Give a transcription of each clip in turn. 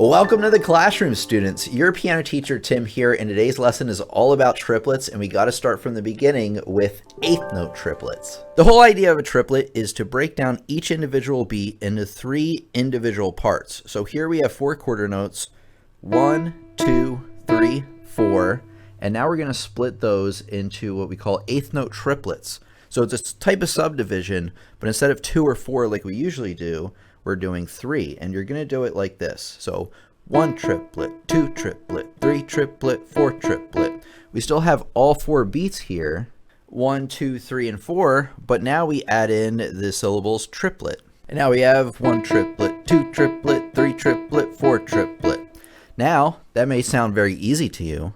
Welcome to the classroom, students. Your piano teacher, Tim, here, and today's lesson is all about triplets, and we got to start from the beginning with eighth note triplets. The whole idea of a triplet is to break down each individual beat into three individual parts. So here we have four quarter notes, 1, 2, 3, 4, and now we're going to split those into what we call eighth note triplets. So it's a type of subdivision, but instead of 2 or 4 like we usually do, we're doing 3, and you're going to do it like this. So 1 triplet, 2 triplet, 3 triplet, 4 triplet. We still have all 4 beats here, 1, 2, 3, and 4, but now we add in the syllables triplet. And now we have 1 triplet, 2 triplet, 3 triplet, 4 triplet. Now, that may sound very easy to you,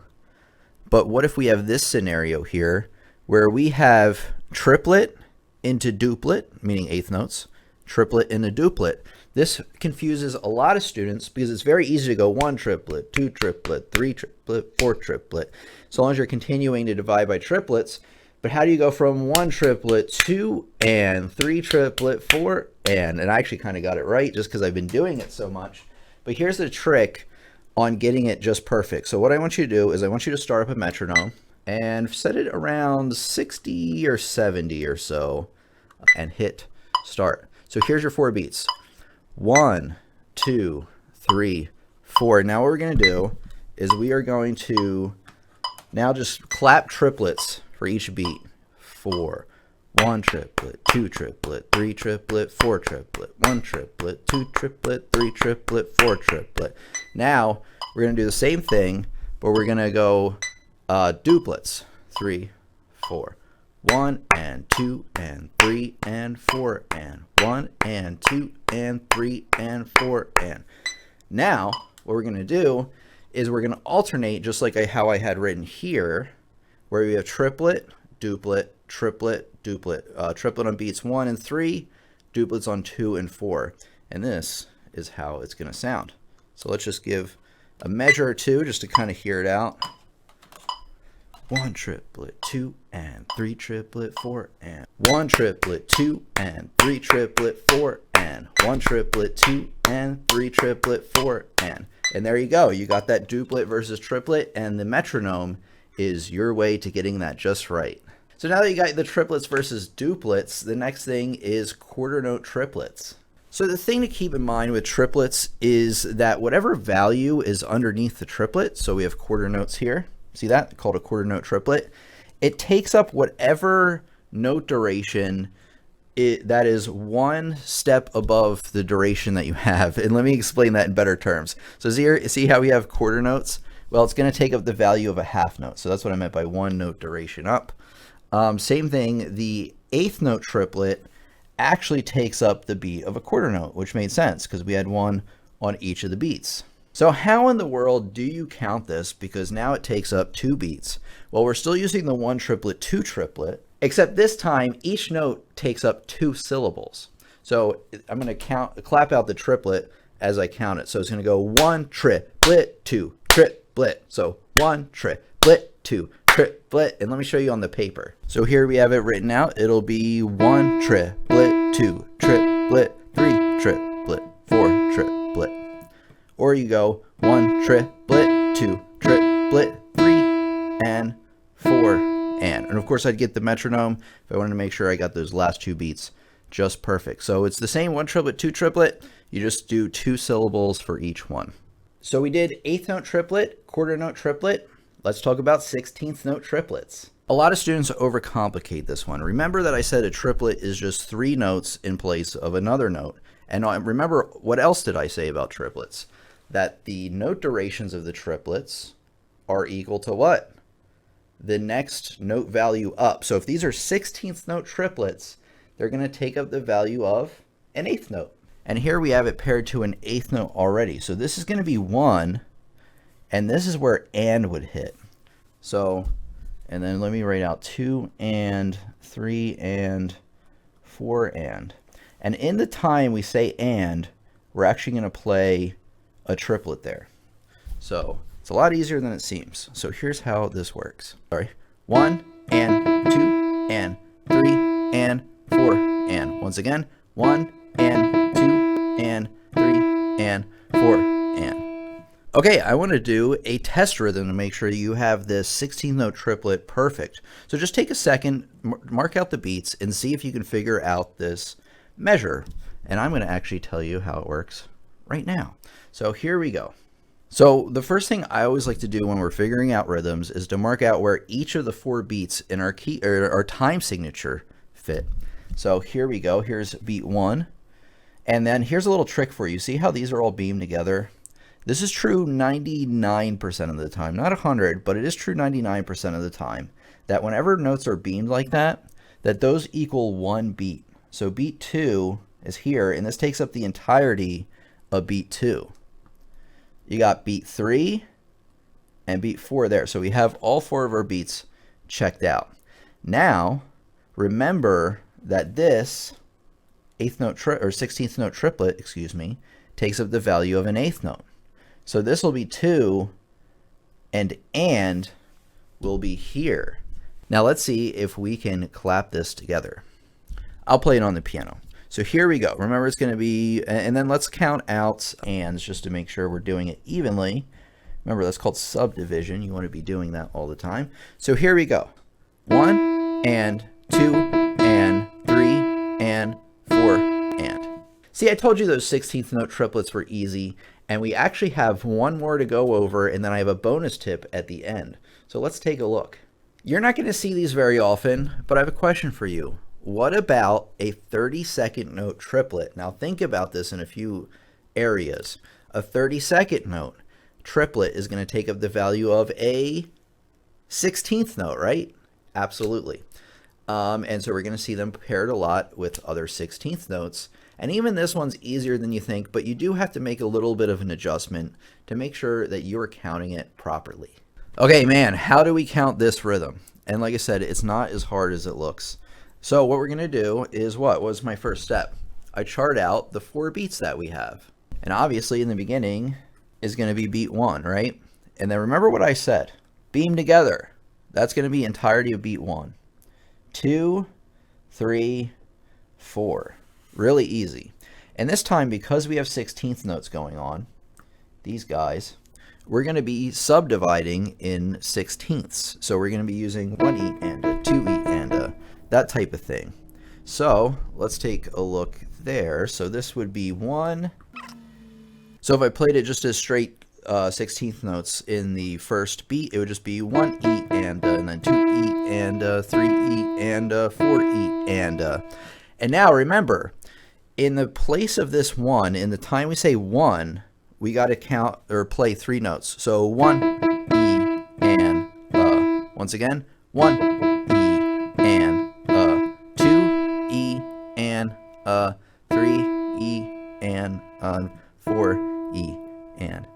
but what if we have this scenario here where we have triplet into duplet, meaning eighth notes, triplet into duplet. This confuses a lot of students because it's very easy to go 1 triplet, 2 triplet, 3 triplet, 4 triplet, so long as you're continuing to divide by triplets. But how do you go from 1 triplet, 2 and 3 triplet, 4 and I actually kind of got it right just because I've been doing it so much. But here's the trick on getting it just perfect. So what I want you to do is I want you to start up a metronome and set it around 60 or 70 or so and hit start. So here's your 4 beats. 1, 2, 3, 4. Now what we're going to do is we are going to now just clap triplets for each beat. 4, 1 triplet, 2 triplet, 3 triplet, 4 triplet, 1 triplet, 2 triplet, 3 triplet, 4 triplet. Now we're going to do the same thing, but we're going to go duplets. 3, 4. 1 and 2 and 3 and 4 and 1 and 2 and 3 and 4 and. Now what we're going to do is we're going to alternate just like how I had written here, where we have triplet, duplet, triplet, duplet, triplet on beats 1 and 3, duplets on 2 and 4, and this is how it's going to sound. So let's just give a measure or two just to kind of hear it out. 1 triplet, 2 and 3 triplet, 4 and 1 triplet, 2 and 3 triplet, 4 and 1 triplet, 2 and 3 triplet, 4 and there you go. You got that duplet versus triplet, and the metronome is your way to getting that just right. So now that you got the triplets versus duplets, the next thing is quarter note triplets. So the thing to keep in mind with triplets is that whatever value is underneath the triplet, so we have quarter notes here. See that? Called a quarter note triplet. It takes up whatever note duration that is one step above the duration that you have. And let me explain that in better terms. So see how we have quarter notes? Well, it's going to take up the value of a half note. So that's what I meant by one note duration up. Same thing, the eighth note triplet actually takes up the beat of a quarter note, which made sense because we had one on each of the beats. So how in the world do you count this? Because now it takes up 2 beats. Well, we're still using the 1 triplet, 2 triplet, except this time each note takes up 2 syllables. So I'm going to clap out the triplet as I count it. So it's going to go 1 triplet, 2 triplet. So 1 triplet, 2 triplet. And let me show you on the paper. So here we have it written out. It'll be 1 triplet, 2 triplet, 3 triplet, 4 triplet. Or you go 1 triplet, 2 triplet, 3 and 4 and of course I'd get the metronome if I wanted to make sure I got those last 2 beats just perfect. So it's the same 1 triplet, 2 triplet, you just do 2 syllables for each one. So we did eighth note triplet, quarter note triplet. Let's talk about 16th note triplets. A lot of students overcomplicate this one. Remember that I said a triplet is just 3 notes in place of another note. And remember, what else did I say about triplets? That the note durations of the triplets are equal to what? The next note value up. So if these are 16th note triplets, they're going to take up the value of an eighth note. And here we have it paired to an eighth note already. So this is going to be 1, and this is where and would hit. So, and then let me write out 2 and 3 and 4 and. And in the time we say and, we're actually going to play a triplet there. So it's a lot easier than it seems. So here's how this works. 1 and 2 and 3 and 4 and. Once again, 1 and 2 and 3 and 4 and. Okay, I want to do a test rhythm to make sure you have this 16th note triplet perfect. So just take a second, mark out the beats, and see if you can figure out this measure. And I'm going to actually tell you how it works right now. So here we go. So the first thing I always like to do when we're figuring out rhythms is to mark out where each of the 4 beats in our key or our time signature fit. So here we go. Here's beat 1. And then here's a little trick for you. See how these are all beamed together? This is true 99% of the time, not 100, but it is true 99% of the time, that whenever notes are beamed like that, that those equal 1 beat. So beat 2 is here, and this takes up the entirety of beat 2. You got beat 3 and beat 4 there. So we have all 4 of our beats checked out. Now, remember that this 16th note triplet, takes up the value of an 8th note. So this will be 2 and will be here. Now let's see if we can clap this together. I'll play it on the piano. So here we go. Remember, it's going to be, and then let's count out ands just to make sure we're doing it evenly. Remember, that's called subdivision. You want to be doing that all the time. So here we go. 1 and 2 and 3 and 4 and. See, I told you those 16th note triplets were easy, and we actually have one more to go over, and then I have a bonus tip at the end. So let's take a look. You're not going to see these very often, but I have a question for you. What about a 32nd note triplet? Now think about this in a few areas. A 32nd note triplet is going to take up the value of a 16th note, right? Absolutely. And so we're going to see them paired a lot with other 16th notes. And even this one's easier than you think, but you do have to make a little bit of an adjustment to make sure that you're counting it properly. Okay, man, how do we count this rhythm? And like I said, it's not as hard as it looks. So what we're going to do is what was my first step? I chart out the 4 beats that we have. And obviously in the beginning is going to be beat 1, right? And then remember what I said. Beam together. That's going to be entirety of beat 1. 2, 3, 4. Really easy. And this time, because we have 16th notes going on, these guys, we're going to be subdividing in 16ths. So we're going to be using 1E and a 2E and a that type of thing. So let's take a look there. So this would be 1. So if I played it just as straight 16th notes in the first beat, it would just be 1E and then 2E and 3E and 4E and now remember, in the place of this 1, in the time we say 1, we got to count or play 3 notes. So 1 E and once again 1 E and 2 E and 3 E and 4 E and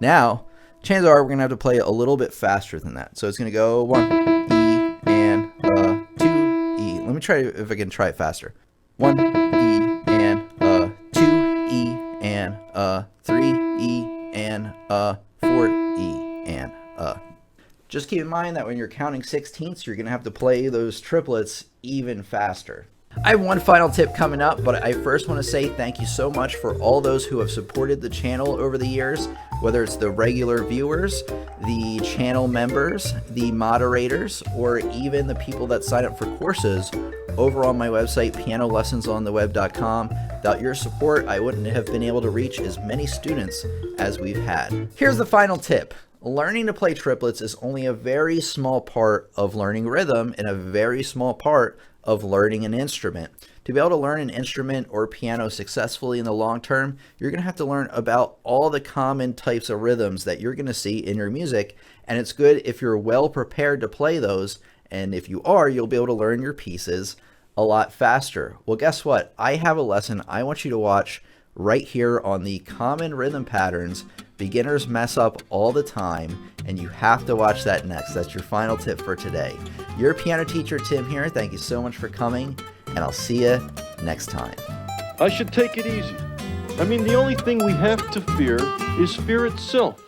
now chances are we're gonna have to play it a little bit faster than that. So it's gonna go 1 E and 2 E. Let me try if I can try it faster. 1 E and 2 E and 3 E and 4 E and Just keep in mind that when you're counting 16ths, you're gonna have to play those triplets even faster. I have one final tip coming up, but I first want to say thank you so much for all those who have supported the channel over the years, whether it's the regular viewers, the channel members, the moderators, or even the people that sign up for courses over on my website, pianolessonsontheweb.com. Without your support, I wouldn't have been able to reach as many students as we've had. Here's the final tip. Learning to play triplets is only a very small part of learning rhythm and a very small part of learning an instrument. To be able to learn an instrument or piano successfully in the long term, you're going to have to learn about all the common types of rhythms that you're going to see in your music, and it's good if you're well prepared to play those, and if you are, you'll be able to learn your pieces a lot faster. Well, guess what? I have a lesson I want you to watch right here on the common rhythm patterns beginners mess up all the time, and you have to watch that next. That's your final tip for today. Your piano teacher, Tim here. Thank you so much for coming, and I'll see you next time. I should take it easy. I mean, the only thing we have to fear is fear itself.